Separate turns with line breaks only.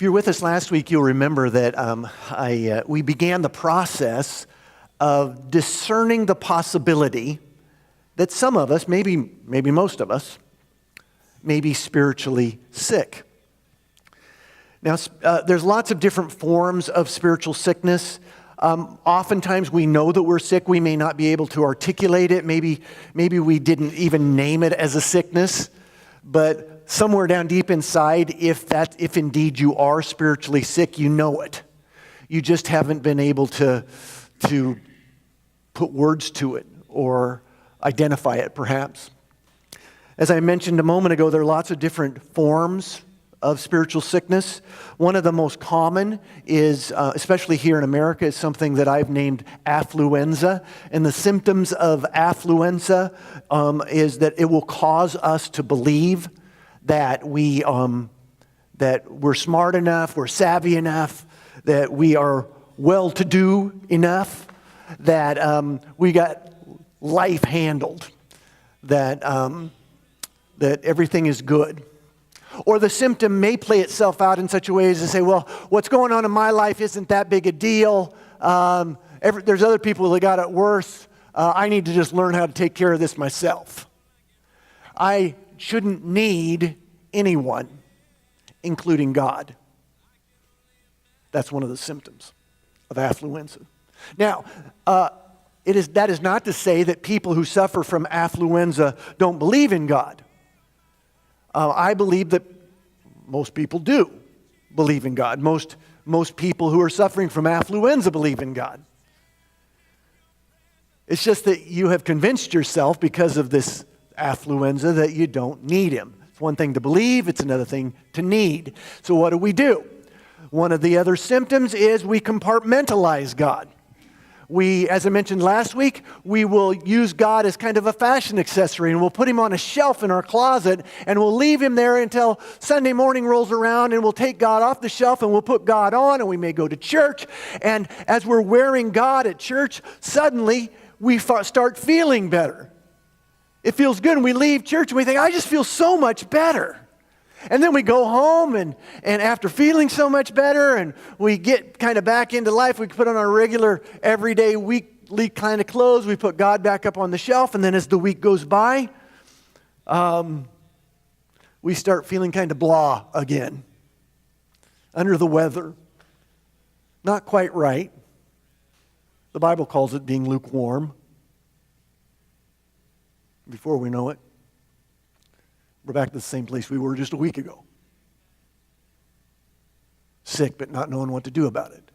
If you were with us last week, you'll remember that we began the process of discerning the possibility that some of us, maybe most of us, may be spiritually sick. Now, there's lots of different forms of spiritual sickness. Oftentimes we know that we're sick. We may not be able to articulate it. Maybe we didn't even name it as a sickness. But somewhere down deep inside, if indeed you are spiritually sick, you know it. You just haven't been able to put words to it or identify it, perhaps. As I mentioned a moment ago, there are lots of different forms of spiritual sickness. One of the most common is, especially here in America, is something that I've named affluenza. And the symptoms of affluenza is that it will cause us to believe that we're smart enough, we're savvy enough, that we are well-to-do enough, that we got life handled, that everything is good. Or the symptom may play itself out in such a way as to say, well, what's going on in my life isn't that big a deal. There's other people that got it worse. I need to just learn how to take care of this myself. I shouldn't need anyone, including God. That's one of the symptoms of affluenza. Now, that is not to say that people who suffer from affluenza don't believe in God. I believe that most people do believe in God. Most people who are suffering from affluenza believe in God. It's just that you have convinced yourself because of this affluenza that you don't need Him. It's one thing to believe, it's another thing to need. So what do? One of the other symptoms is we compartmentalize God. As I mentioned last week, we will use God as kind of a fashion accessory, and we'll put Him on a shelf in our closet, and we'll leave Him there until Sunday morning rolls around, and we'll take God off the shelf, and we'll put God on, and we may go to church. And as we're wearing God at church, suddenly we start feeling better. It feels good, and we leave church, and we think, I just feel so much better. And then we go home, and after feeling so much better, and we get kind of back into life, we put on our regular, everyday, weekly kind of clothes, we put God back up on the shelf, and then as the week goes by, we start feeling kind of blah again, under the weather, not quite right. The Bible calls it being lukewarm. Before we know it, we're back to the same place we were just a week ago. Sick, but not knowing what to do about it.